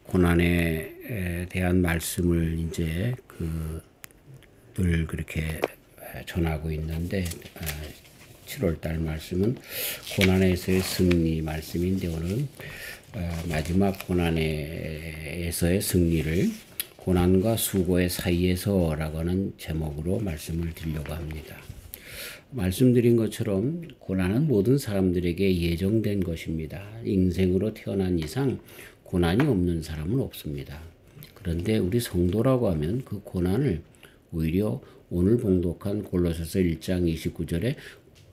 고난에 대한 말씀을 이제 늘 그렇게 전하고 있는데 7월 달 말씀은 고난에서의 승리 말씀인데 오늘은 마지막 고난에서의 승리를 고난과 수고의 사이에서라고 하는 제목으로 말씀을 드리려고 합니다. 말씀드린 것처럼 고난은 모든 사람들에게 예정된 것입니다. 인생으로 태어난 이상 고난이 없는 사람은 없습니다. 그런데 우리 성도라고 하면 그 고난을 오히려 오늘 봉독한 골로새서 1장 29절에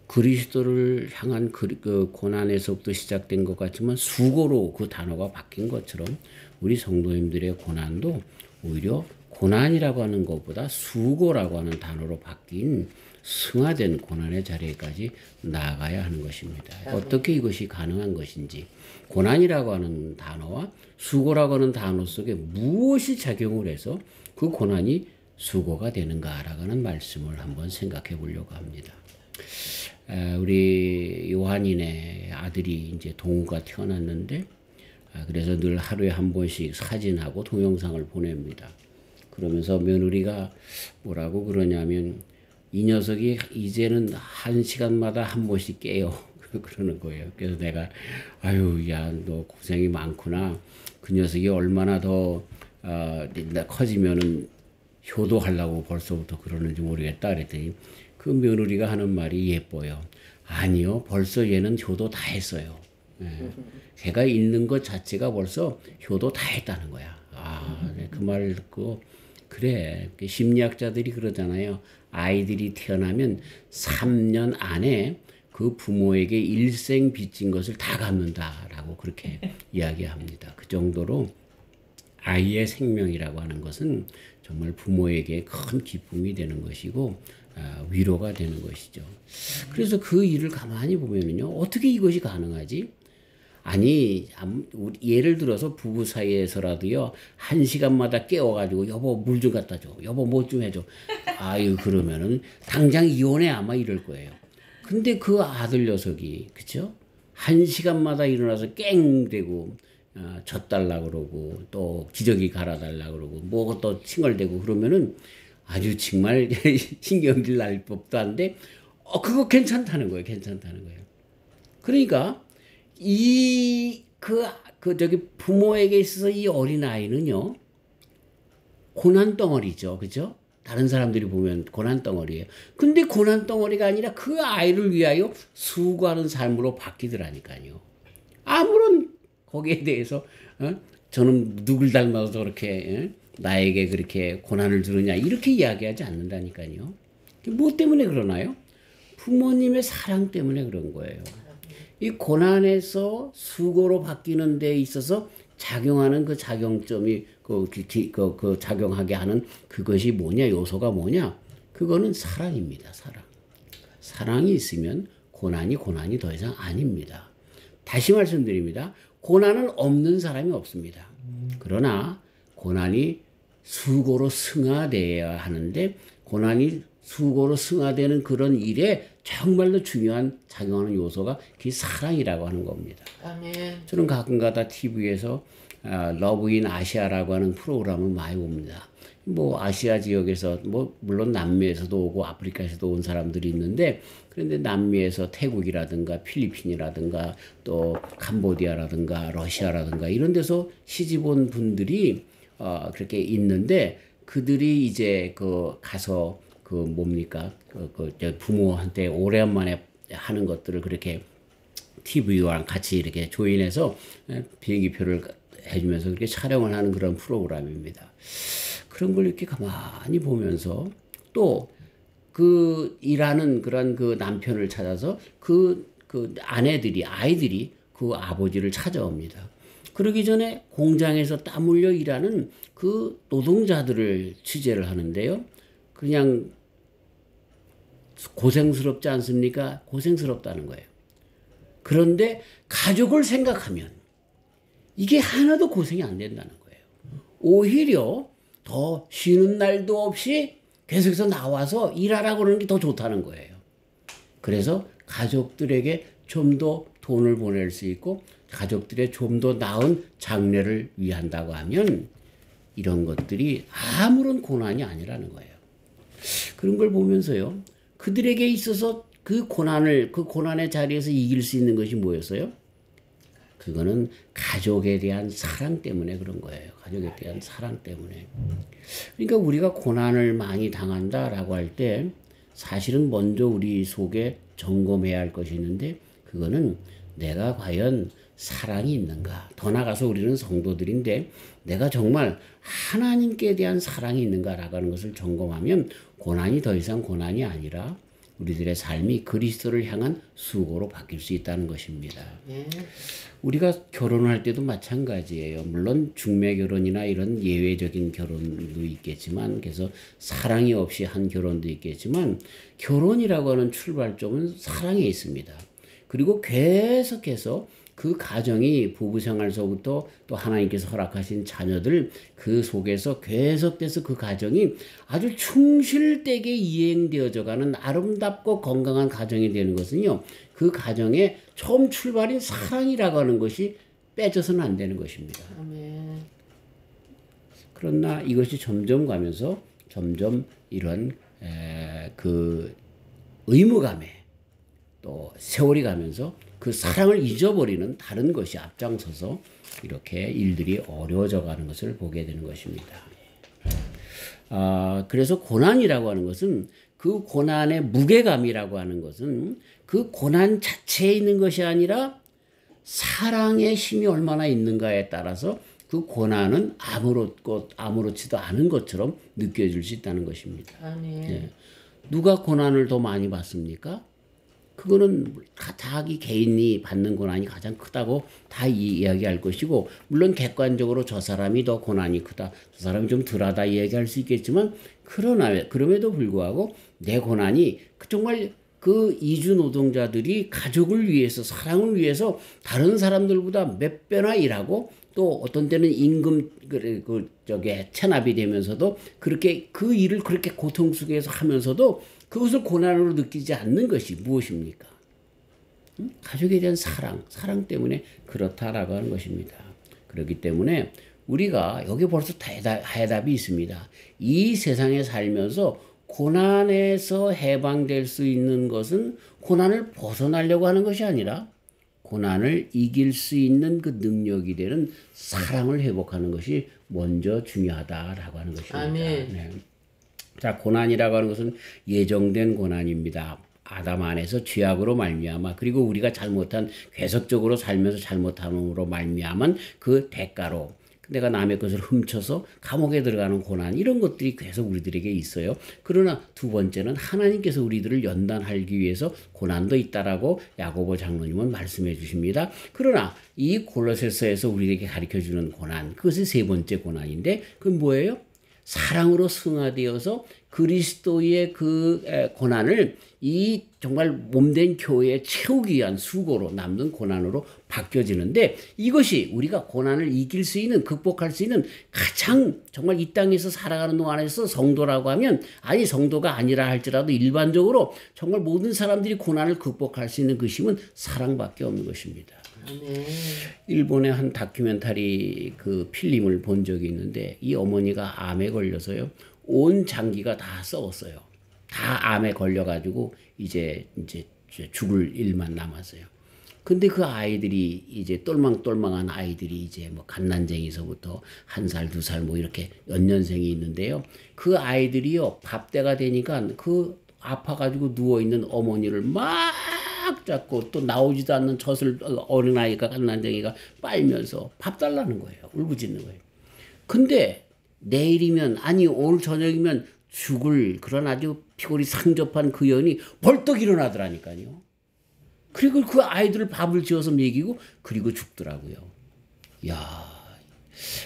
그리스도를 향한 그 고난에서부터 시작된 것 같지만 수고로 그 단어가 바뀐 것처럼 우리 성도님들의 고난도 오히려 고난이라고 하는 것보다 수고라고 하는 단어로 바뀐 승화된 고난의 자리에까지 나아가야 하는 것입니다. 어떻게 이것이 가능한 것인지, 고난이라고 하는 단어와 수고라고 하는 단어 속에 무엇이 작용을 해서 그 고난이 수고가 되는가라고 하는 말씀을 한번 생각해 보려고 합니다. 우리 요한이네 아들이 이제 동우가 태어났는데, 그래서 늘 하루에 한 번씩 사진하고 동영상을 보냅니다. 그러면서 며느리가 뭐라고 그러냐면, 이 녀석이 이제는 1시간마다 한 번씩 깨요. 그러는 거예요. 그래서 내가 아유 야 너 고생이 많구나. 그 녀석이 얼마나 더 커지면은 효도하려고 벌써부터 그러는지 모르겠다 그랬더니 그 며느리가 하는 말이 예뻐요. 아니요, 벌써 얘는 효도 다 했어요. 걔가 있는 것 자체가 벌써 효도 다 했다는 거야. 그 말을 듣고 그래, 심리학자들이 그러잖아요. 아이들이 태어나면 3년 안에 그 부모에게 일생 빚진 것을 다 갚는다라고 그렇게 이야기합니다. 그 정도로 아이의 생명이라고 하는 것은 정말 부모에게 큰 기쁨이 되는 것이고 위로가 되는 것이죠. 그래서 그 일을 가만히 보면은요, 어떻게 이것이 가능하지? 아니, 예를 들어서 부부 사이에서라도요, 1시간마다 깨워가지고, 여보, 물 좀 갖다 줘. 여보, 뭐 좀 해줘. 아유, 그러면은, 당장 이혼해, 아마 이럴 거예요. 근데 그 아들 녀석이, 그쵸? 1시간마다 일어나서 깽대고, 젖달라 그러고, 또 기저귀 갈아달라 그러고, 뭐 또 칭얼대고 그러면은 아주 정말 신경질 날 법도 한데, 그거 괜찮다는 거예요. 괜찮다는 거예요. 그러니까, 저기 부모에게 있어서 이 어린아이는요, 고난덩어리죠. 그죠? 다른 사람들이 보면 고난덩어리예요. 근데 고난덩어리가 아니라 그 아이를 위하여 수고하는 삶으로 바뀌더라니까요. 아무런 거기에 대해서, 저는 누굴 닮아서 저렇게, 나에게 그렇게 고난을 주느냐, 이렇게 이야기하지 않는다니까요. 뭐 때문에 그러나요? 부모님의 사랑 때문에 그런 거예요. 이 고난에서 수고로 바뀌는 데 있어서 작용하는 그 작용점이 그 작용하게 하는 그것이 뭐냐, 요소가 뭐냐? 그거는 사랑입니다. 사랑. 사랑이 있으면 고난이 더 이상 아닙니다. 다시 말씀드립니다. 고난은 없는 사람이 없습니다. 그러나 고난이 수고로 승화되어야 하는데, 고난이 수고로 승화되는 그런 일에 정말로 중요한 작용하는 요소가 그 사랑이라고 하는 겁니다. 아멘. 저는 가끔가다 TV에서 러브 인 아시아라고 하는 프로그램을 많이 봅니다. 뭐 아시아 지역에서 뭐 물론 남미에서도 오고 아프리카에서도 온 사람들이 있는데, 그런데 남미에서 태국이라든가 필리핀이라든가 또 캄보디아라든가 러시아라든가 이런 데서 시집 온 분들이 그렇게 있는데, 그들이 이제 가서 뭡니까? 부모한테 오랜만에 하는 것들을 그렇게 TV와 같이 이렇게 조인해서 비행기표를 해주면서 그렇게 촬영을 하는 그런 프로그램입니다. 그런 걸 이렇게 가만히 보면서 또 일하는 그런 그 남편을 찾아서 그 아이들이 그 아버지를 찾아옵니다. 그러기 전에 공장에서 땀 흘려 일하는 그 노동자들을 취재를 하는데요. 그냥 고생스럽지 않습니까? 고생스럽다는 거예요. 그런데 가족을 생각하면 이게 하나도 고생이 안 된다는 거예요. 오히려 더 쉬는 날도 없이 계속해서 나와서 일하라고 그러는 게 더 좋다는 거예요. 그래서 가족들에게 좀 더 돈을 보낼 수 있고 가족들의 좀 더 나은 장래를 위한다고 하면 이런 것들이 아무런 고난이 아니라는 거예요. 그런 걸 보면서요. 그들에게 있어서 그 고난의 자리에서 이길 수 있는 것이 뭐였어요? 그거는 가족에 대한 사랑 때문에 그런 거예요. 가족에 대한 사랑 때문에. 그러니까 우리가 고난을 많이 당한다라고 할 때 사실은 먼저 우리 속에 점검해야 할 것이 있는데 그거는 내가 과연 사랑이 있는가? 더 나아가서 우리는 성도들인데 내가 정말 하나님께 대한 사랑이 있는가라고 하는 것을 점검하면 고난이 더 이상 고난이 아니라 우리들의 삶이 그리스도를 향한 수고로 바뀔 수 있다는 것입니다. 우리가 결혼할 때도 마찬가지예요. 물론 중매 결혼이나 이런 예외적인 결혼도 있겠지만 그래서 사랑이 없이 한 결혼도 있겠지만 결혼이라고 하는 출발점은 사랑에 있습니다. 그리고 계속해서 그 가정이 부부 생활서부터 또 하나님께서 허락하신 자녀들 그 속에서 계속돼서 그 가정이 아주 충실되게 이행되어져 가는 아름답고 건강한 가정이 되는 것은요. 그 가정의 처음 출발인 사랑이라고 하는 것이 빼져서는 안 되는 것입니다. 아멘. 그러나 이것이 점점 가면서 점점 이런 그 의무감에 또 세월이 가면서 그 사랑을 잊어버리는 다른 것이 앞장서서 이렇게 일들이 어려워져 가는 것을 보게 되는 것입니다. 그래서 고난이라고 하는 것은 그 고난의 무게감이라고 하는 것은 그 고난 자체에 있는 것이 아니라 사랑의 힘이 얼마나 있는가에 따라서 그 고난은 아무렇지도 않은 것처럼 느껴질 수 있다는 것입니다. 네. 누가 고난을 더 많이 받습니까? 그거는 자기 개인이 받는 고난이 가장 크다고 다 이야기할 것이고 물론 객관적으로 저 사람이 더 고난이 크다. 저 사람이 좀 덜하다 이야기할 수 있겠지만 그럼에도 불구하고 내 고난이 정말 그 이주 노동자들이 가족을 위해서 사랑을 위해서 다른 사람들보다 몇 배나 일하고 또 어떤 때는 임금 체납이 되면서도 그렇게 그 일을 그렇게 고통 속에서 하면서도 그것을 고난으로 느끼지 않는 것이 무엇입니까? 가족에 대한 사랑 때문에 그렇다라고 하는 것입니다. 그렇기 때문에 우리가 여기 벌써 해답이 있습니다. 이 세상에 살면서 고난에서 해방될 수 있는 것은 고난을 벗어나려고 하는 것이 아니라 고난을 이길 수 있는 그 능력이 되는 사랑을 회복하는 것이 먼저 중요하다라고 하는 것입니다. 아멘. 네. 자, 고난이라고 하는 것은 예정된 고난입니다. 아담 안에서 죄악으로 말미암아 그리고 우리가 계속적으로 살면서 잘못함으로 말미암은 그 대가로 내가 남의 것을 훔쳐서 감옥에 들어가는 고난 이런 것들이 계속 우리들에게 있어요. 그러나 두 번째는 하나님께서 우리들을 연단하기 위해서 고난도 있다라고 야고보 장로님은 말씀해 주십니다. 그러나 이 골로새서에서 우리에게 가르쳐주는 고난 그것이 세 번째 고난인데 그건 뭐예요? 사랑으로 승화되어서 그리스도의 그 고난을 이 정말 몸된 교회에 채우기 위한 수고로 남는 고난으로 바뀌어지는데 이것이 우리가 고난을 이길 수 있는 극복할 수 있는 가장 정말 이 땅에서 살아가는 동안에서 성도라고 하면 아니 성도가 아니라 할지라도 일반적으로 정말 모든 사람들이 고난을 극복할 수 있는 그 힘은 사랑밖에 없는 것입니다. 네. 일본의 한 다큐멘터리 그 필름을 본 적이 있는데 이 어머니가 암에 걸려서요 온 장기가 다 썩었어요. 다 암에 걸려가지고 이제 죽을 일만 남았어요. 근데 그 아이들이 이제 똘망똘망한 아이들이 이제 뭐 갓난쟁이서부터 1살, 2살 뭐 이렇게 연년생이 있는데요. 그 아이들이요 밥 때가 되니까 그 아파가지고 누워있는 어머니를 막 잡고 또 나오지도 않는 젖을 어린아이가 갓난쟁이가 빨면서 밥 달라는 거예요. 울부짖는 거예요. 근데 내일이면 아니 오늘 저녁이면 죽을 그런 아주 피골이 상접한 그 연이 벌떡 일어나더라니까요. 그리고 그 아이들을 밥을 지어서 먹이고 그리고 죽더라고요. 야,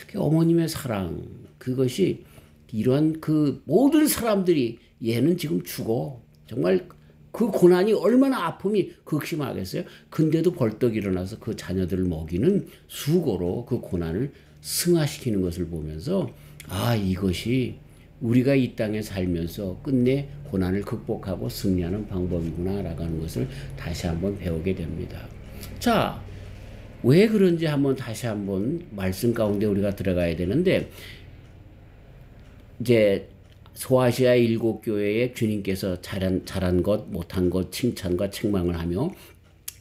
그 어머님의 사랑 그것이 이런 그 모든 사람들이 얘는 지금 죽어 정말 그 고난이 얼마나 아픔이 극심하겠어요. 근데도 벌떡 일어나서 그 자녀들을 먹이는 수고로 그 고난을 승화시키는 것을 보면서 아 이것이 우리가 이 땅에 살면서 끝내 고난을 극복하고 승리하는 방법이구나 라고 하는 것을 다시 한번 배우게 됩니다. 자, 왜 그런지 다시 한번 말씀 가운데 우리가 들어가야 되는데, 이제 소아시아 7교회에 주님께서 잘한 것, 못한 것, 칭찬과 책망을 하며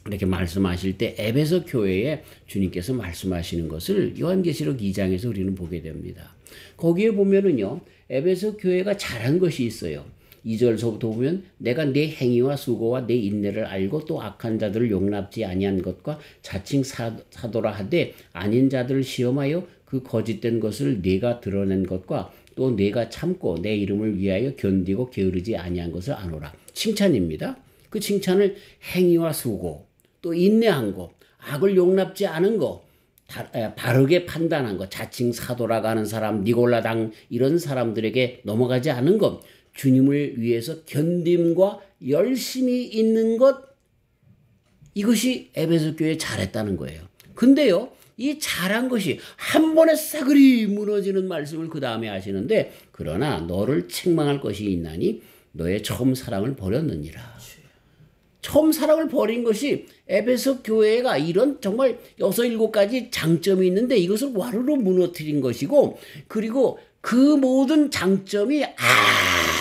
이렇게 말씀하실 때 에베소 교회에 주님께서 말씀하시는 것을 요한계시록 2장에서 우리는 보게 됩니다. 거기에 보면은요, 에베소 교회가 잘한 것이 있어요. 2절서부터 보면 내가 내 행위와 수고와 내 인내를 알고 또 악한 자들을 용납지 아니한 것과 자칭 사도라 하되 아닌 자들을 시험하여 그 거짓된 것을 네가 드러낸 것과 또 네가 참고 내 이름을 위하여 견디고 게으르지 아니한 것을 아노라. 칭찬입니다. 그 칭찬을 행위와 수고, 또 인내한 것, 악을 용납지 않은 것, 바르게 판단한 것, 자칭 사도라고 하는 사람, 니골라당 이런 사람들에게 넘어가지 않은 것, 주님을 위해서 견딤과 열심히 있는 것, 이것이 에베소 교회에 잘했다는 거예요. 근데요, 이 잘한 것이 한 번에 싸그리 무너지는 말씀을 그 다음에 하시는데, 그러나 너를 책망할 것이 있나니 너의 처음 사랑을 버렸느니라. 처음 사랑을 버린 것이 에베소 교회가 이런 정말 6, 7가지 장점이 있는데 이것을 와르르 무너뜨린 것이고, 그리고 그 모든 장점이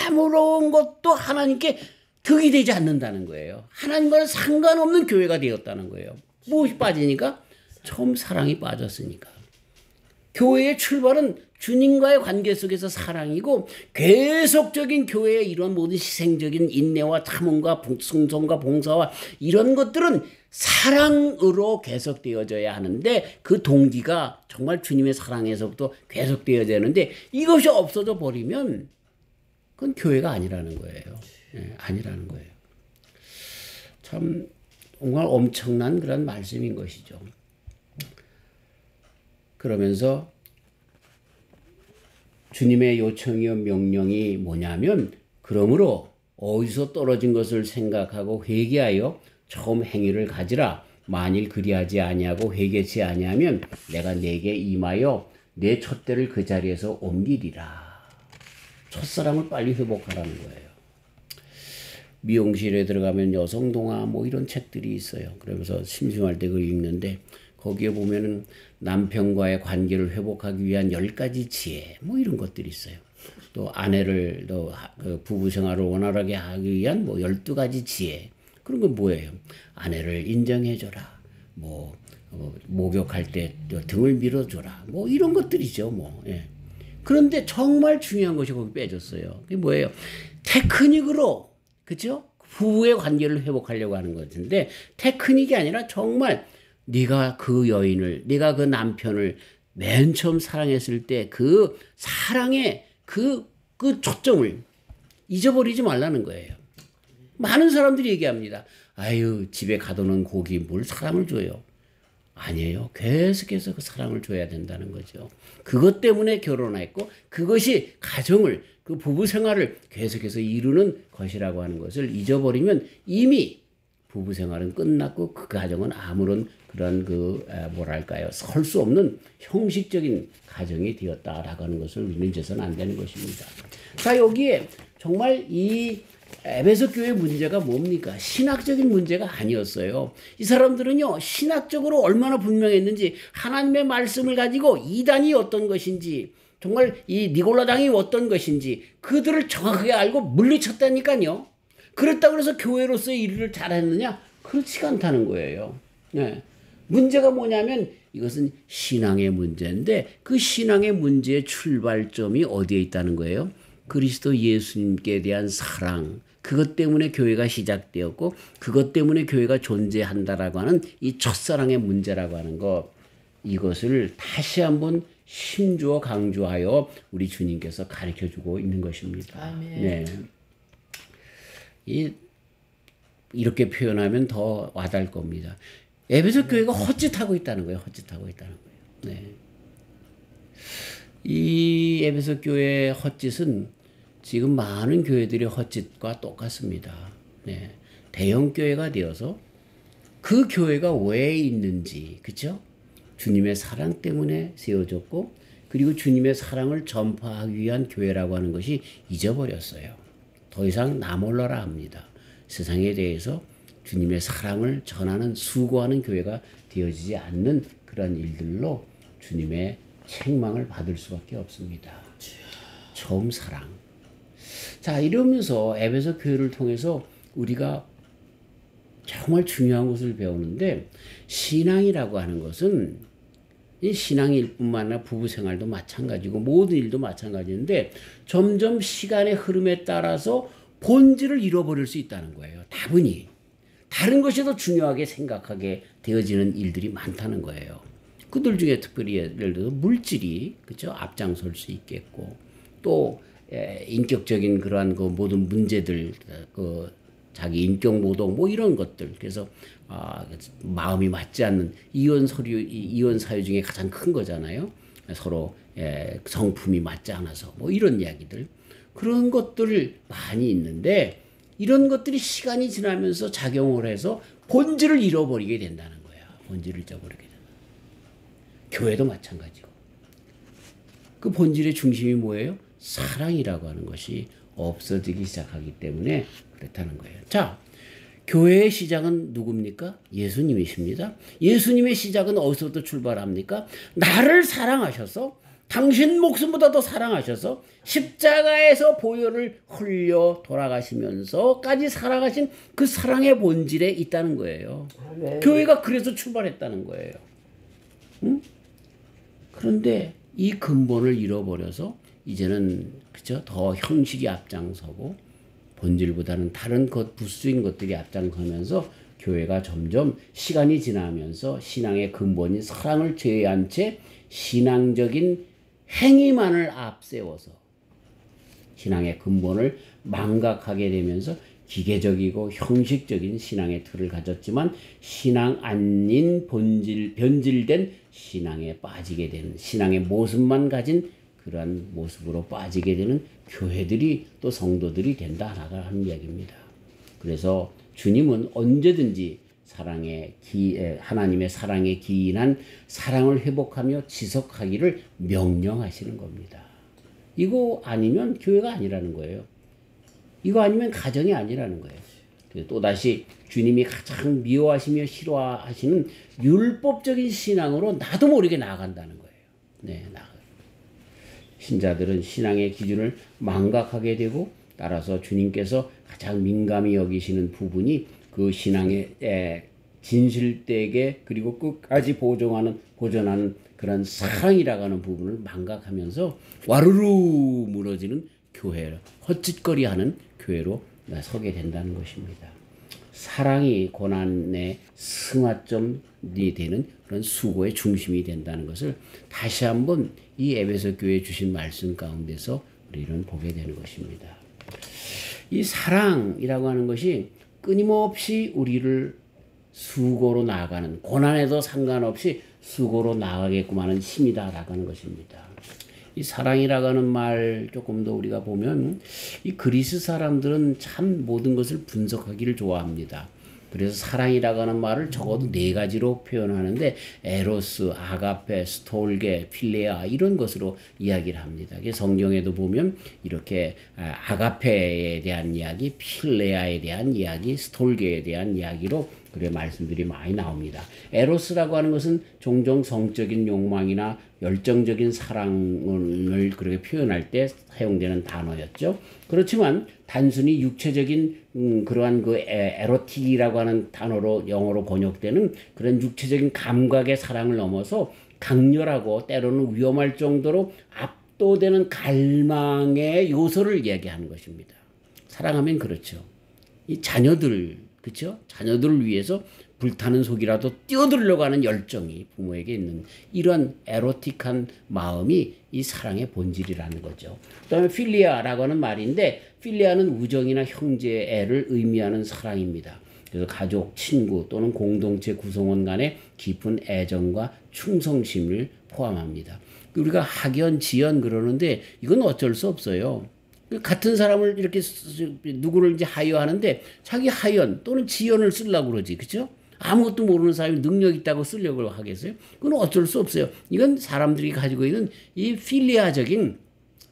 아무런 것도 하나님께 득이 되지 않는다는 거예요. 하나님과는 상관없는 교회가 되었다는 거예요. 무엇이 빠지니까? 처음 사랑이 빠졌으니까. 교회의 출발은 주님과의 관계 속에서 사랑이고, 계속적인 교회의 이런 모든 희생적인 인내와 탐험과 승성과 봉사와 이런 것들은 사랑으로 계속되어져야 하는데, 그 동기가 정말 주님의 사랑에서부터 계속되어져야 하는데, 이것이 없어져 버리면 그건 교회가 아니라는 거예요. 네, 아니라는 거예요. 참 정말 엄청난 그런 말씀인 것이죠. 그러면서 주님의 요청이요 명령이 뭐냐면, 그러므로 어디서 떨어진 것을 생각하고 회개하여 처음 행위를 가지라. 만일 그리하지 아니하고 회개치 아니하면 내가 내게 임하여 내 촛대를 그 자리에서 옮기리라. 첫사랑을 빨리 회복하라는 거예요. 미용실에 들어가면 여성 동화 뭐 이런 책들이 있어요. 그러면서 심심할 때 그걸 읽는데, 거기에 보면은 남편과의 관계를 회복하기 위한 10가지 지혜 뭐 이런 것들이 있어요. 또 아내를 또 부부 생활을 원활하게 하기 위한 뭐 12가지 지혜. 그런 건 뭐예요? 아내를 인정해줘라. 뭐 목욕할 때 등을 밀어줘라. 뭐 이런 것들이죠. 뭐. 예. 그런데 정말 중요한 것이 거기 빼졌어요. 그게 뭐예요? 테크닉으로, 그죠? 부부의 관계를 회복하려고 하는 것인데, 테크닉이 아니라 정말 네가 그 여인을, 네가 그 남편을 맨 처음 사랑했을 때 그 사랑의 그 초점을 잊어버리지 말라는 거예요. 많은 사람들이 얘기합니다. 아유, 집에 가둬놓은 고기 뭘 사랑을 줘요. 아니에요. 계속해서 그 사랑을 줘야 된다는 거죠. 그것 때문에 결혼했고, 그것이 가정을, 그 부부 생활을 계속해서 이루는 것이라고 하는 것을 잊어버리면 이미 부부 생활은 끝났고, 그 가정은 아무런 그런 설 수 없는 형식적인 가정이 되었다라고 하는 것을 우리는 잊어서는 안 되는 것입니다. 자, 여기에 정말 이 에베소 교회 문제가 뭡니까? 신학적인 문제가 아니었어요. 이 사람들은요, 신학적으로 얼마나 분명했는지, 하나님의 말씀을 가지고 이단이 어떤 것인지, 정말 이 니골라당이 어떤 것인지 그들을 정확하게 알고 물리쳤다니까요. 그렇다고 해서 교회로서의 일을 잘했느냐? 그렇지가 않다는 거예요. 네. 문제가 뭐냐면 이것은 신앙의 문제인데, 그 신앙의 문제의 출발점이 어디에 있다는 거예요? 그리스도 예수님께 대한 사랑, 그것 때문에 교회가 시작되었고, 그것 때문에 교회가 존재한다라고 하는 이 첫사랑의 문제라고 하는 것, 이것을 다시 한번 힘주어 강조하여 우리 주님께서 가르쳐주고 있는 것입니다. 아멘. 네. 이렇게 표현하면 더 와닿을 겁니다. 에베소 교회가 헛짓하고 있다는 거예요. 헛짓하고 있다는 거예요. 네. 이 에베소 교회의 헛짓은 지금 많은 교회들의 헛짓과 똑같습니다. 네. 대형 교회가 되어서 그 교회가 왜 있는지, 그렇죠? 주님의 사랑 때문에 세워졌고, 그리고 주님의 사랑을 전파하기 위한 교회라고 하는 것이 잊어버렸어요. 더 이상 나 몰라라 합니다. 세상에 대해서 주님의 사랑을 전하는 수고하는 교회가 되어지지 않는 그런 일들로 주님의 책망을 받을 수밖에 없습니다. 처음 사랑. 자, 이러면서 에베소 교회를 통해서 우리가 정말 중요한 것을 배우는데, 신앙이라고 하는 것은 이 신앙일 뿐만 아니라 부부 생활도 마찬가지고 모든 일도 마찬가지인데 점점 시간의 흐름에 따라서 본질을 잃어버릴 수 있다는 거예요. 다분히. 다른 것이 더 중요하게 생각하게 되어지는 일들이 많다는 거예요. 그들 중에 특별히 예를 들어서 물질이 그렇죠? 앞장설 수 있겠고, 또 인격적인 그러한 그 모든 문제들, 그 자기 인격 모독 뭐 이런 것들. 그래서 마음이 맞지 않는 이혼 사유 중에 가장 큰 거잖아요. 서로 성품이 맞지 않아서 뭐 이런 이야기들. 그런 것들 많이 있는데, 이런 것들이 시간이 지나면서 작용을 해서 본질을 잃어버리게 된다는 거야. 본질을 잊어버리게 된다. 교회도 마찬가지고. 그 본질의 중심이 뭐예요? 사랑이라고 하는 것이 없어지기 시작하기 때문에 그렇다는 거예요. 자, 교회의 시작은 누굽니까? 예수님이십니다. 예수님의 시작은 어디서부터 출발합니까? 나를 사랑하셔서, 당신 목숨보다 더 사랑하셔서 십자가에서 보혈을 흘려 돌아가시면서까지 살아가신 그 사랑의 본질에 있다는 거예요. 네. 교회가 그래서 출발했다는 거예요. 응? 그런데 이 근본을 잃어버려서 이제는 그죠? 더 형식이 앞장서고 본질보다는 다른 것 부수인 것들이 앞장서면서 교회가 점점 시간이 지나면서 신앙의 근본인 사랑을 제외한 채 신앙적인 행위만을 앞세워서 신앙의 근본을 망각하게 되면서 기계적이고 형식적인 신앙의 틀을 가졌지만 신앙 아닌 변질된 신앙에 빠지게 되는, 신앙의 모습만 가진 그러한 모습으로 빠지게 되는 교회들이 또 성도들이 된다라고 하는 이야기입니다. 그래서 주님은 언제든지 하나님의 사랑에 기인한 사랑을 회복하며 지속하기를 명령하시는 겁니다. 이거 아니면 교회가 아니라는 거예요. 이거 아니면 가정이 아니라는 거예요. 또다시 주님이 가장 미워하시며 싫어하시는 율법적인 신앙으로 나도 모르게 나아간다는 거예요. 네, 신자들은 신앙의 기준을 망각하게 되고, 따라서 주님께서 가장 민감히 여기시는 부분이 그 신앙의 진실되게 그리고 끝까지 보존하는 그런 사랑이라고 하는 부분을 망각하면서 와르르 무너지는 교회, 헛짓거리하는 교회로 서게 된다는 것입니다. 사랑이 고난의 승화점이 되는 그런 수고의 중심이 된다는 것을 다시 한번 이 에베소 교회에 주신 말씀 가운데서 우리는 보게 되는 것입니다. 이 사랑이라고 하는 것이 끊임없이 우리를 수고로 나아가는, 고난에도 상관없이 수고로 나아가게끔 하는 힘이다라고 하는 것입니다. 이 사랑이라고 하는 말 조금 더 우리가 보면, 이 그리스 사람들은 참 모든 것을 분석하기를 좋아합니다. 그래서 사랑이라고 하는 말을 적어도 4가지로 표현하는데, 에로스, 아가페, 스톨게, 필레아 이런 것으로 이야기를 합니다. 성경에도 보면 이렇게 아가페에 대한 이야기, 필레아에 대한 이야기, 스톨게에 대한 이야기로 그래 말씀들이 많이 나옵니다. 에로스라고 하는 것은 종종 성적인 욕망이나 열정적인 사랑을 그렇게 표현할 때 사용되는 단어였죠. 그렇지만 단순히 육체적인 그러한 그 에로틱이라고 하는 단어로 영어로 번역되는 그런 육체적인 감각의 사랑을 넘어서 강렬하고 때로는 위험할 정도로 압도되는 갈망의 요소를 이야기하는 것입니다. 사랑하면 그렇죠. 이 자녀들, 그렇죠? 자녀들을 위해서 불타는 속이라도 뛰어들려고 하는 열정이 부모에게 있는 이런 에로틱한 마음이 이 사랑의 본질이라는 거죠. 그다음에 필리아라고 하는 말인데, 필리아는 우정이나 형제애를 의미하는 사랑입니다. 그래서 가족, 친구 또는 공동체 구성원 간의 깊은 애정과 충성심을 포함합니다. 우리가 학연, 지연 그러는데 이건 어쩔 수 없어요. 같은 사람을 이렇게 누구를 이제 하여하는데 자기 하연 또는 지연을 쓰려고 그러지, 그렇죠? 아무것도 모르는 사람이 능력 있다고 쓰려고 하겠어요? 그건 어쩔 수 없어요. 이건 사람들이 가지고 있는 이 필리아적인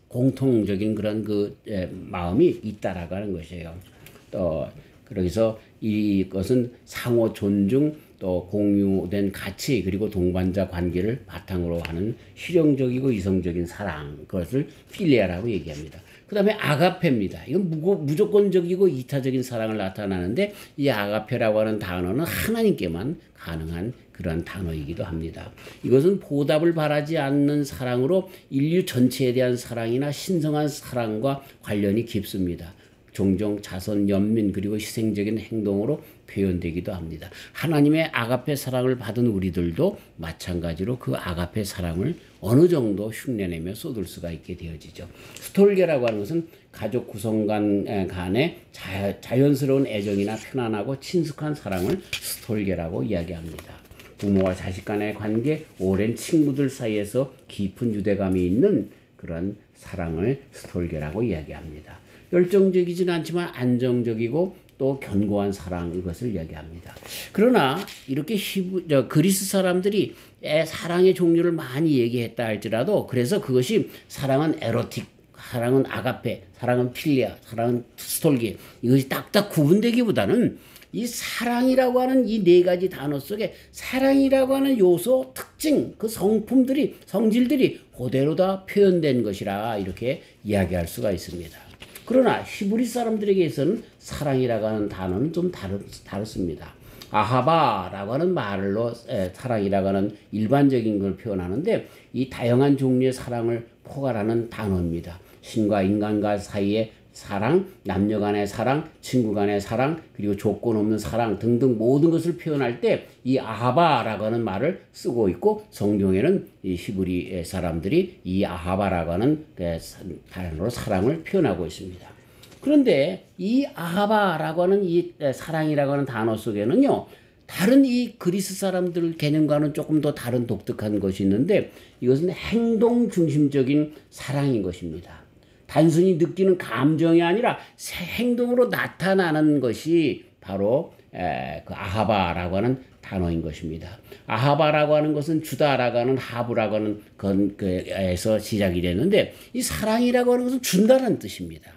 공통적인 그런 그 마음이 있다라고 하는 것이에요. 또 그래서 이것은 상호 존중 또 공유된 가치 그리고 동반자 관계를 바탕으로 하는 실용적이고 이성적인 사랑 그것을 필리아라고 얘기합니다. 그 다음에 아가페입니다. 이건 무조건적이고 이타적인 사랑을 나타나는데 이 아가페라고 하는 단어는 하나님께만 가능한 그러한 단어이기도 합니다. 이것은 보답을 바라지 않는 사랑으로 인류 전체에 대한 사랑이나 신성한 사랑과 관련이 깊습니다. 종종 자선, 연민 그리고 희생적인 행동으로 표현되기도 합니다. 하나님의 아가페 사랑을 받은 우리들도 마찬가지로 그 아가페 사랑을 어느 정도 흉내내며 쏟을 수가 있게 되어지죠. 스톨게라고 하는 것은 가족 구성원 간의 자연스러운 애정이나 편안하고 친숙한 사랑을 스톨게라고 이야기합니다. 부모와 자식 간의 관계, 오랜 친구들 사이에서 깊은 유대감이 있는 그런 사랑을 스톨게라고 이야기합니다. 열정적이지는 않지만 안정적이고 또 견고한 사랑 이것을 이야기합니다. 그러나 이렇게 그리스 사람들이 사랑의 종류를 많이 얘기했다 할지라도 그래서 그것이 사랑은 에로틱, 사랑은 아가페, 사랑은 필리아, 사랑은 스톨게 이것이 딱딱 구분되기보다는 이 사랑이라고 하는 이 네 가지 단어 속에 사랑이라고 하는 요소, 특징, 그 성품들이, 성질들이 그대로 다 표현된 것이라 이렇게 이야기할 수가 있습니다. 그러나 히브리 사람들에게서는 사랑이라고 하는 단어는 좀 다릅니다. 아하바라고 하는 말로 사랑이라고 하는 일반적인 걸 표현하는데 이 다양한 종류의 사랑을 포괄하는 단어입니다. 신과 인간과 사이의 사랑, 남녀 간의 사랑, 친구 간의 사랑, 그리고 조건 없는 사랑 등등 모든 것을 표현할 때 이 아하바라고 하는 말을 쓰고 있고 성경에는 이 히브리 사람들이 이 아하바라고 하는 단어로 사랑을 표현하고 있습니다. 그런데 이 아하바라고 하는 이 사랑이라고 하는 단어 속에는요. 다른 이 그리스 사람들 개념과는 조금 더 다른 독특한 것이 있는데 이것은 행동 중심적인 사랑인 것입니다. 단순히 느끼는 감정이 아니라 행동으로 나타나는 것이 바로 그 아하바라고 하는 단어인 것입니다. 아하바라고 하는 것은 주다라고 하는 하브라고 하는 것에서 시작이 되는데 이 사랑이라고 하는 것은 준다는 뜻입니다.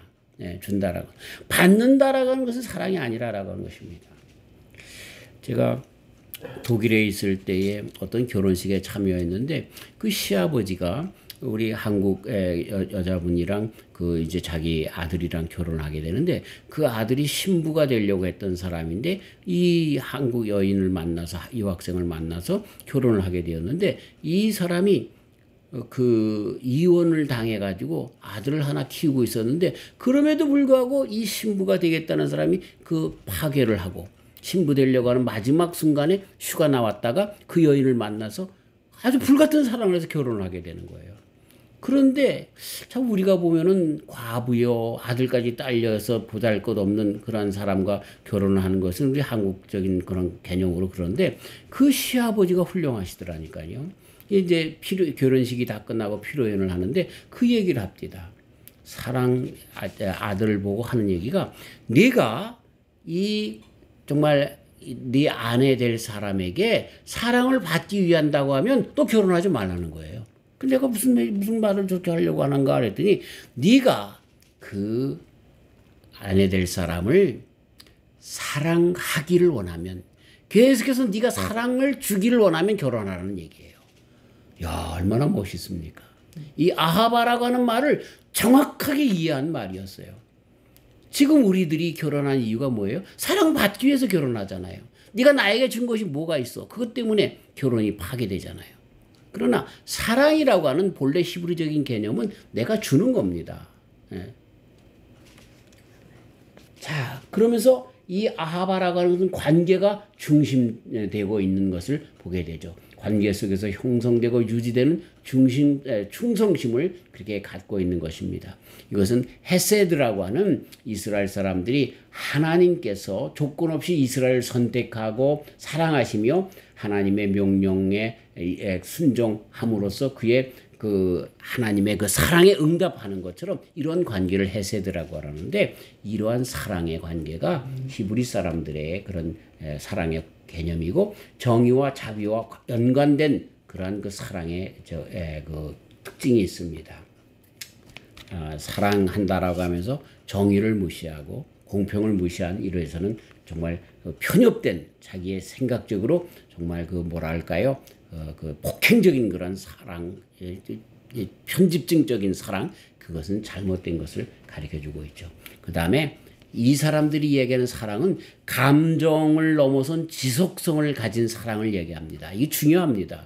준다라고. 받는다라고 하는 것은 사랑이 아니라라고 하는 것입니다. 제가 독일에 있을 때에 어떤 결혼식에 참여했는데 그 시아버지가 우리 한국 여자분이랑 그 이제 자기 아들이랑 결혼하게 되는데 그 아들이 신부가 되려고 했던 사람인데 이 한국 여인을 만나서 유학생을 만나서 결혼을 하게 되었는데 이 사람이 그 이혼을 당해가지고 아들을 하나 키우고 있었는데 그럼에도 불구하고 이 신부가 되겠다는 사람이 그 파괴를 하고 신부 되려고 하는 마지막 순간에 휴가 나왔다가 그 여인을 만나서 아주 불같은 사랑을 해서 결혼을 하게 되는 거예요. 그런데 참 우리가 보면은 과부여 아들까지 딸려서 보잘것없는 그런 사람과 결혼을 하는 것은 우리 한국적인 그런 개념으로 그런데 그 시아버지가 훌륭하시더라니까요. 이제 결혼식이 다 끝나고 피로연을 하는데 그 얘기를 합니다. 사랑 아들을 보고 하는 얘기가 네가 이 정말 네 아내 될 사람에게 사랑을 받기 위한다고 하면 또 결혼하지 말라는 거예요. 내가 무슨 말을 저렇게 하려고 하는가 그랬더니 네가 그 아내 될 사람을 사랑하기를 원하면 계속해서 네가 사랑을 주기를 원하면 결혼하라는 얘기예요. 야 얼마나 멋있습니까? 이 아하바라고 하는 말을 정확하게 이해한 말이었어요. 지금 우리들이 결혼한 이유가 뭐예요? 사랑받기 위해서 결혼하잖아요. 네가 나에게 준 것이 뭐가 있어? 그것 때문에 결혼이 파괴되잖아요. 그러나 사랑이라고 하는 본래 히브리적인 개념은 내가 주는 겁니다. 자, 그러면서 이 아하바라고 하는 것은 관계가 중심되고 있는 것을 보게 되죠. 관계 속에서 형성되고 유지되는 충성심을 그렇게 갖고 있는 것입니다. 이것은 헤세드라고 하는 이스라엘 사람들이 하나님께서 조건 없이 이스라엘을 선택하고 사랑하시며 하나님의 명령에 순종함으로써 그의 그 하나님의 그 사랑에 응답하는 것처럼 이러한 관계를 헤세드라고 하는데 이러한 사랑의 관계가 히브리 사람들의 그런 사랑의 개념이고 정의와 자비와 연관된 그러한 그 사랑의 그 특징이 있습니다. 사랑한다라고 하면서 정의를 무시하고 공평을 무시한 이로에서는 정말 편협된 자기의 생각적으로 정말 그 뭐랄까요? 그 폭행적인 그런 사랑, 편집증적인 사랑, 그것은 잘못된 것을 가르쳐주고 있죠. 그 다음에 이 사람들이 얘기하는 사랑은 감정을 넘어선 지속성을 가진 사랑을 얘기합니다. 이게 중요합니다.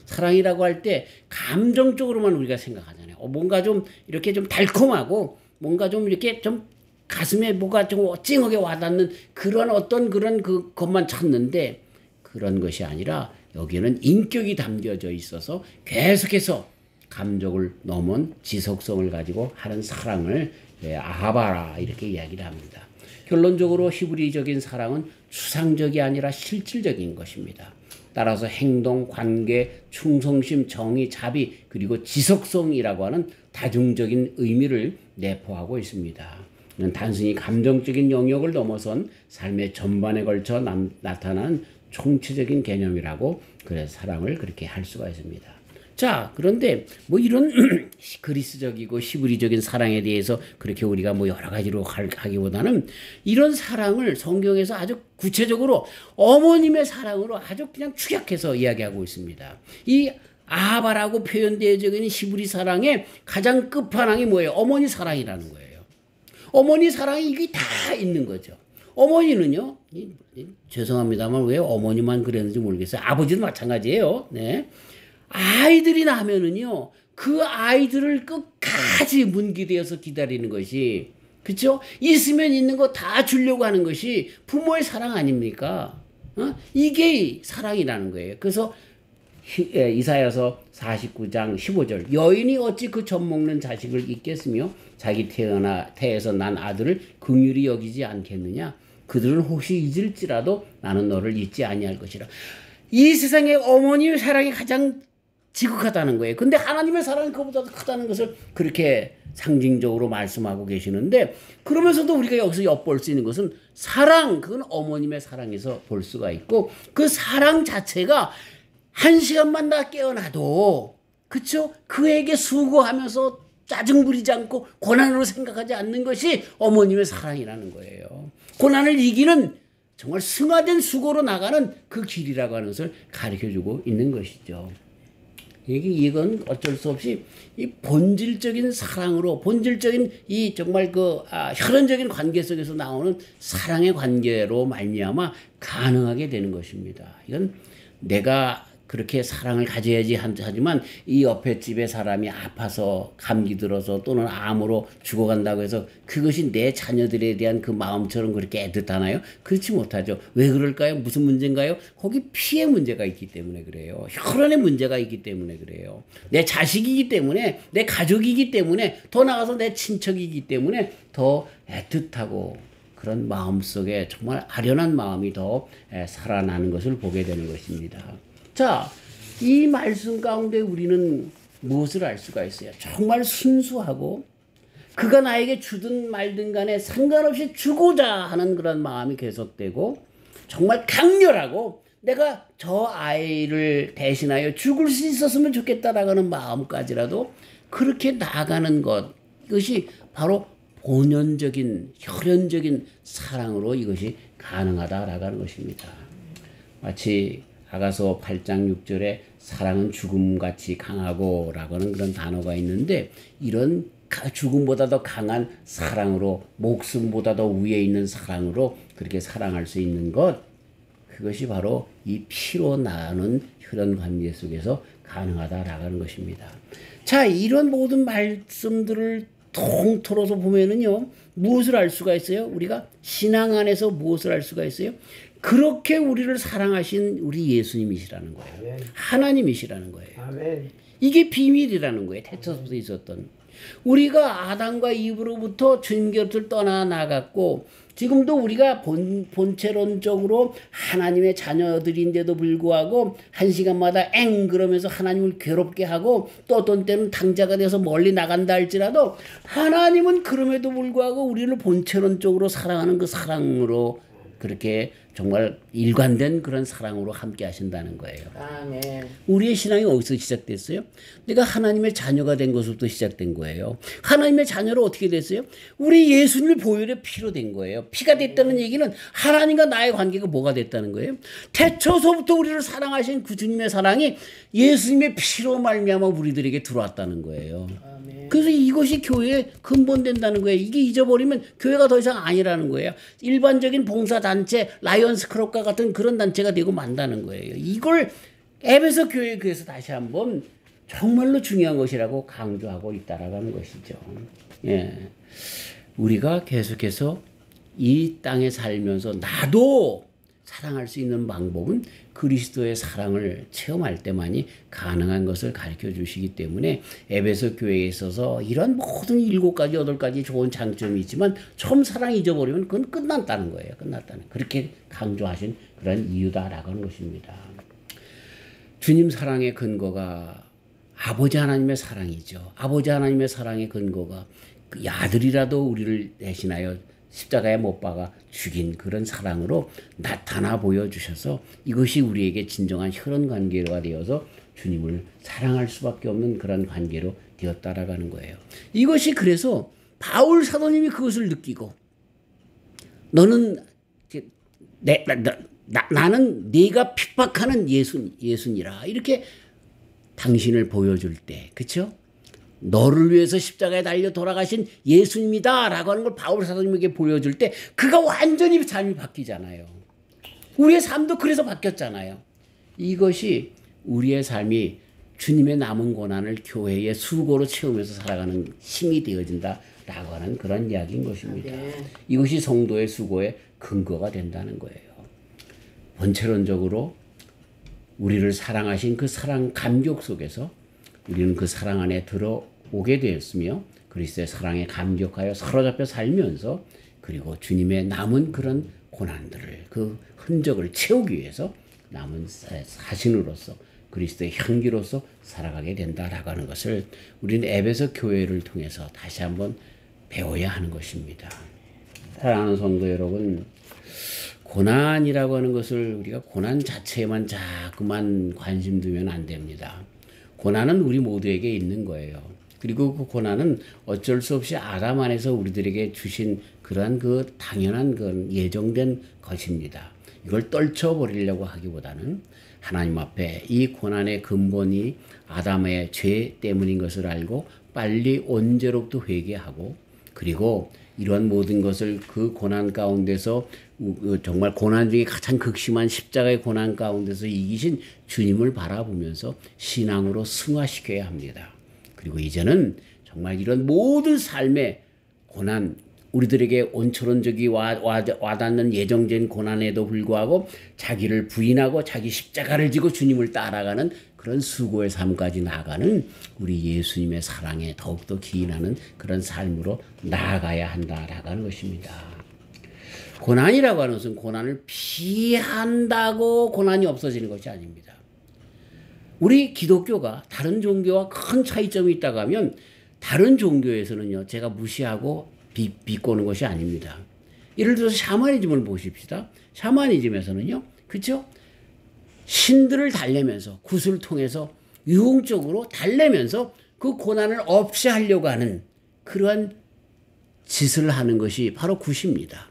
사랑이라고 할 때 감정적으로만 우리가 생각하잖아요. 뭔가 좀 이렇게 좀 달콤하고 뭔가 좀 이렇게 좀 가슴에 뭐가 좀 찡하게 와닿는 그런 어떤 그런 것만 찾는데 그런 것이 아니라 여기에는 인격이 담겨져 있어서 계속해서 감정을 넘은 지속성을 가지고 하는 사랑을 아하바라 이렇게 이야기를 합니다. 결론적으로 히브리적인 사랑은 추상적이 아니라 실질적인 것입니다. 따라서 행동, 관계, 충성심, 정의, 자비 그리고 지속성이라고 하는 다중적인 의미를 내포하고 있습니다. 이는 단순히 감정적인 영역을 넘어선 삶의 전반에 걸쳐 나타난 총체적인 개념이라고 그래서 사랑을 그렇게 할 수가 있습니다. 자, 그런데 뭐 이런 그리스적이고 히브리적인 사랑에 대해서 그렇게 우리가 뭐 여러 가지로 하기보다는 이런 사랑을 성경에서 아주 구체적으로 어머님의 사랑으로 아주 그냥 축약해서 이야기하고 있습니다. 이 아하바라고 표현되어져 있는 히브리 사랑의 가장 끝판왕이 뭐예요? 어머니 사랑이라는 거예요. 어머니 사랑이 이게 다 있는 거죠. 어머니는요, 죄송합니다만 왜 어머니만 그랬는지 모르겠어요. 아버지도 마찬가지예요. 네. 아이들이 나면은요, 그 아이들을 끝까지 문기대어서 기다리는 것이, 그쵸? 있으면 있는 거 다 주려고 하는 것이 부모의 사랑 아닙니까? 이게 사랑이라는 거예요. 그래서 이사야서 49장 15절 여인이 어찌 그 젖 먹는 자식을 잊겠으며 자기 태에서 난 아들을 긍휼히 여기지 않겠느냐? 그들은 혹시 잊을지라도 나는 너를 잊지 아니할 것이라. 이 세상에 어머니의 사랑이 가장 지극하다는 거예요. 근데 하나님의 사랑이 그보다 크다는 것을 그렇게 상징적으로 말씀하고 계시는데, 그러면서도 우리가 여기서 엿볼 수 있는 것은 사랑, 그건 어머님의 사랑에서 볼 수가 있고, 그 사랑 자체가 한 시간만 다 깨어나도, 그쵸? 그에게 수고하면서 짜증 부리지 않고 고난으로 생각하지 않는 것이 어머님의 사랑이라는 거예요. 고난을 이기는 정말 승화된 수고로 나가는 그 길이라고 하는 것을 가르쳐주고 있는 것이죠. 이건 어쩔 수 없이 이 본질적인 사랑으로, 본질적인 이 정말 혈연적인 관계 속에서 나오는 사랑의 관계로 말미암아 가능하게 되는 것입니다. 이건 내가 그렇게 사랑을 가져야지 하지만 이 옆에 집에 사람이 아파서 감기 들어서 또는 암으로 죽어간다고 해서 그것이 내 자녀들에 대한 그 마음처럼 그렇게 애틋하나요? 그렇지 못하죠. 왜 그럴까요? 무슨 문제인가요? 거기 피해 문제가 있기 때문에 그래요. 혈연의 문제가 있기 때문에 그래요. 내 자식이기 때문에, 내 가족이기 때문에, 더 나아가서 내 친척이기 때문에 더 애틋하고 그런 마음속에 정말 아련한 마음이 더 살아나는 것을 보게 되는 것입니다. 자, 이 말씀 가운데 우리는 무엇을 알 수가 있어요? 정말 순수하고 그가 나에게 주든 말든 간에 상관없이 주고자 하는 그런 마음이 계속되고 정말 강렬하고 내가 저 아이를 대신하여 죽을 수 있었으면 좋겠다라고 하는 마음까지라도 그렇게 나아가는 것, 이것이 바로 본연적인 혈연적인 사랑으로 이것이 가능하다라고 하는 것입니다. 마치 아가서 8장 6절에 사랑은 죽음같이 강하고 라고 하는 그런 단어가 있는데, 이런 죽음보다 더 강한 사랑으로, 목숨보다 더 위에 있는 사랑으로 그렇게 사랑할 수 있는 것, 그것이 바로 이 피로 나누는 혈연 관계 속에서 가능하다라고 하는 것입니다. 자, 이런 모든 말씀들을 통틀어서 보면은요, 무엇을 알 수가 있어요? 우리가 신앙 안에서 무엇을 알 수가 있어요? 그렇게 우리를 사랑하신 우리 예수님이시라는 거예요. 아멘. 하나님이시라는 거예요. 아멘. 이게 비밀이라는 거예요. 태초부터 있었던. 우리가 아담과 이브로부터 주님 곁을 떠나 나갔고 지금도 우리가 본체론적으로 하나님의 자녀들인데도 불구하고 한 시간마다 그러면서 하나님을 괴롭게 하고 또 어떤 때는 당자가 돼서 멀리 나간다 할지라도 하나님은 그럼에도 불구하고 우리를 본체론적으로 사랑하는 그 사랑으로 그렇게 정말 일관된 그런 사랑으로 함께 하신다는 거예요. 아멘. 우리의 신앙이 어디서 시작됐어요? 내가 하나님의 자녀가 된 것부터 시작된 거예요. 하나님의 자녀로 어떻게 됐어요? 우리 예수님의 보혈의 피로 된 거예요. 피가 됐다는 얘기는 하나님과 나의 관계가 뭐가 됐다는 거예요? 태초서부터 우리를 사랑하신 그 주님의 사랑이 예수님의 피로 말미암아 우리들에게 들어왔다는 거예요. 아멘. 그래서 이것이 교회의 근본된다는 거예요. 이게 잊어버리면 교회가 더 이상 아니라는 거예요. 일반적인 봉사단체, 라이언스 클럽과 같은 그런 단체가 되고 만다는 거예요. 이걸 에베소 교회에 그래서 다시 한번 정말로 중요한 것이라고 강조하고 있다라는 것이죠. 예. 우리가 계속해서 이 땅에 살면서 나도 사랑할 수 있는 방법은 그리스도의 사랑을 체험할 때만이 가능한 것을 가르쳐 주시기 때문에 에베소 교회에 있어서 이런 모든 7가지 8가지 좋은 장점이 있지만 처음 사랑 잊어버리면 그건 끝났다는 거예요. 끝났다는. 그렇게 강조하신 그런 이유다라고 하는 것입니다. 주님 사랑의 근거가 아버지 하나님의 사랑이죠. 아버지 하나님의 사랑의 근거가 그 아들이라도 우리를 대신하여 십자가에 못 박아 죽인 그런 사랑으로 나타나 보여주셔서 이것이 우리에게 진정한 혈연 관계가 되어서 주님을 사랑할 수밖에 없는 그런 관계로 되었다라는 거예요. 이것이 그래서 바울 사도님이 그것을 느끼고 너는 나는 네가 핍박하는 예수니라 이렇게 당신을 보여줄 때, 그렇죠? 너를 위해서 십자가에 달려 돌아가신 예수님이다 라고 하는 걸 바울 사도님에게 보여줄 때 그가 완전히 삶이 바뀌잖아요. 우리의 삶도 그래서 바뀌었잖아요. 이것이 우리의 삶이 주님의 남은 고난을 교회의 수고로 채우면서 살아가는 힘이 되어진다라고 하는 그런 이야기인 것입니다. 이것이 성도의 수고의 근거가 된다는 거예요. 원체론적으로 우리를 사랑하신 그 사랑 감격 속에서 우리는 그 사랑 안에 들어오게 되었으며 그리스도의 사랑에 감격하여 사로잡혀 살면서 그리고 주님의 남은 그런 고난들을 그 흔적을 채우기 위해서 남은 사신으로서 그리스도의 향기로서 살아가게 된다라고 하는 것을 우리는 에베소 교회를 통해서 다시 한번 배워야 하는 것입니다. 사랑하는 성도 여러분, 고난이라고 하는 것을 우리가 고난 자체에만 자꾸만 관심 두면 안 됩니다. 고난은 우리 모두에게 있는 거예요. 그리고 그 고난은 어쩔 수 없이 아담 안에서 우리들에게 주신 그러한 그 당연한 그 예정된 것입니다. 이걸 떨쳐버리려고 하기보다는 하나님 앞에 이 고난의 근본이 아담의 죄 때문인 것을 알고 빨리 온전롭도 회개하고 그리고 이런 모든 것을 그 고난 가운데서 정말 고난 중에 가장 극심한 십자가의 고난 가운데서 이기신 주님을 바라보면서 신앙으로 승화시켜야 합니다. 그리고 이제는 정말 이런 모든 삶의 고난, 우리들에게 온처론적이 와닿는 예정된 고난에도 불구하고 자기를 부인하고 자기 십자가를 지고 주님을 따라가는 그런 수고의 삶까지 나아가는 우리 예수님의 사랑에 더욱더 기인하는 그런 삶으로 나아가야 한다라고 하는 것입니다. 고난이라고 하는 것은 고난을 피한다고 고난이 없어지는 것이 아닙니다. 우리 기독교가 다른 종교와 큰 차이점이 있다고 하면 다른 종교에서는요, 제가 무시하고 비꼬는 것이 아닙니다. 예를 들어서 샤머니즘을 보십시다. 샤머니즘에서는요, 그렇죠? 신들을 달래면서 굿을 통해서 유흥적으로 달래면서 그 고난을 없이 하려고 하는 그러한 짓을 하는 것이 바로 굿입니다.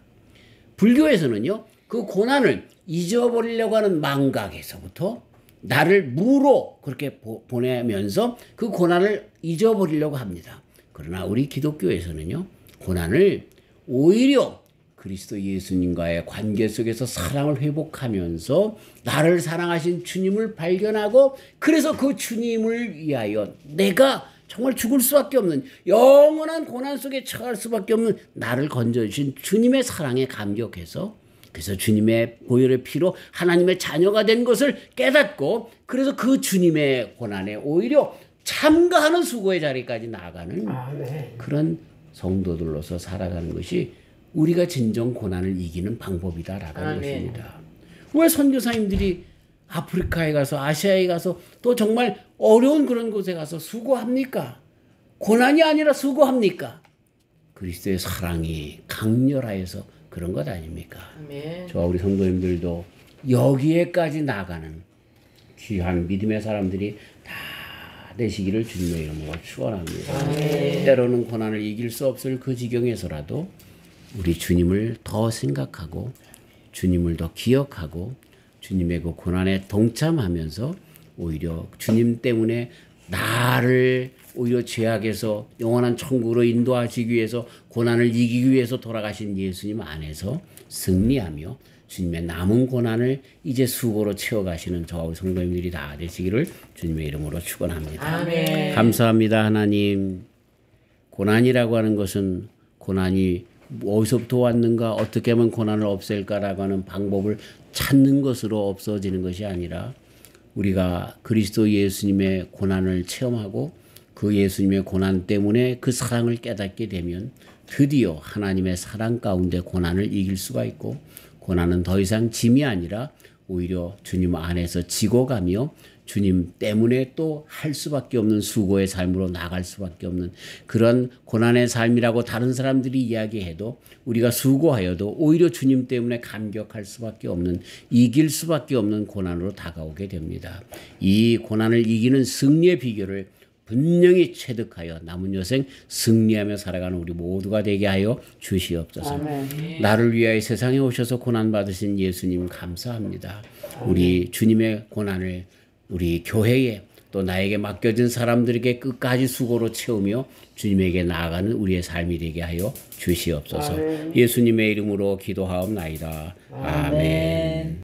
불교에서는요, 그 고난을 잊어버리려고 하는 망각에서부터 나를 무로 그렇게 보내면서 그 고난을 잊어버리려고 합니다. 그러나 우리 기독교에서는요, 고난을 오히려 그리스도 예수님과의 관계 속에서 사랑을 회복하면서 나를 사랑하신 주님을 발견하고 그래서 그 주님을 위하여 내가 정말 죽을 수밖에 없는 영원한 고난 속에 처할 수밖에 없는 나를 건져주신 주님의 사랑에 감격해서 그래서 주님의 보혈의 피로 하나님의 자녀가 된 것을 깨닫고 그래서 그 주님의 고난에 오히려 참가하는 수고의 자리까지 나아가는 그런 성도들로서 살아가는 것이 우리가 진정 고난을 이기는 방법이다라고 하는 것입니다. 왜 선교사님들이 아프리카에 가서 아시아에 가서 또 정말 어려운 그런 곳에 가서 수고합니까? 고난이 아니라 수고합니까? 그리스도의 사랑이 강렬하여서 그런 것 아닙니까? 아멘. 저와 우리 성도님들도 여기에까지 나가는 귀한 믿음의 사람들이 다 되시기를 주님의 이름으로 축원합니다. 때로는 고난을 이길 수 없을 그 지경에서라도 우리 주님을 더 생각하고 주님을 더 기억하고 주님의 그 고난에 동참하면서 오히려 주님 때문에 나를 오히려 죄악에서 영원한 천국으로 인도하시기 위해서 고난을 이기기 위해서 돌아가신 예수님 안에서 승리하며 주님의 남은 고난을 이제 수고로 채워가시는 저와 우리 성도님들이 다 되시기를 주님의 이름으로 축원합니다. 아멘. 감사합니다. 하나님. 고난이라고 하는 것은 고난이 어디서부터 왔는가 어떻게 하면 고난을 없앨까라고 하는 방법을 찾는 것으로 없어지는 것이 아니라 우리가 그리스도 예수님의 고난을 체험하고 그 예수님의 고난 때문에 그 사랑을 깨닫게 되면 드디어 하나님의 사랑 가운데 고난을 이길 수가 있고 고난은 더 이상 짐이 아니라 오히려 주님 안에서 지고 가며 주님 때문에 또 할 수밖에 없는 수고의 삶으로 나갈 수밖에 없는 그런 고난의 삶이라고 다른 사람들이 이야기해도 우리가 수고하여도 오히려 주님 때문에 감격할 수밖에 없는 이길 수밖에 없는 고난으로 다가오게 됩니다. 이 고난을 이기는 승리의 비결을 분명히 체득하여 남은 여생 승리하며 살아가는 우리 모두가 되게 하여 주시옵소서. 아멘. 나를 위하여 세상에 오셔서 고난받으신 예수님 감사합니다. 우리 주님의 고난을 우리 교회에 또 나에게 맡겨진 사람들에게 끝까지 수고로 채우며 주님에게 나아가는 우리의 삶이 되게 하여 주시옵소서. 예수님의 이름으로 기도하옵나이다. 아멘.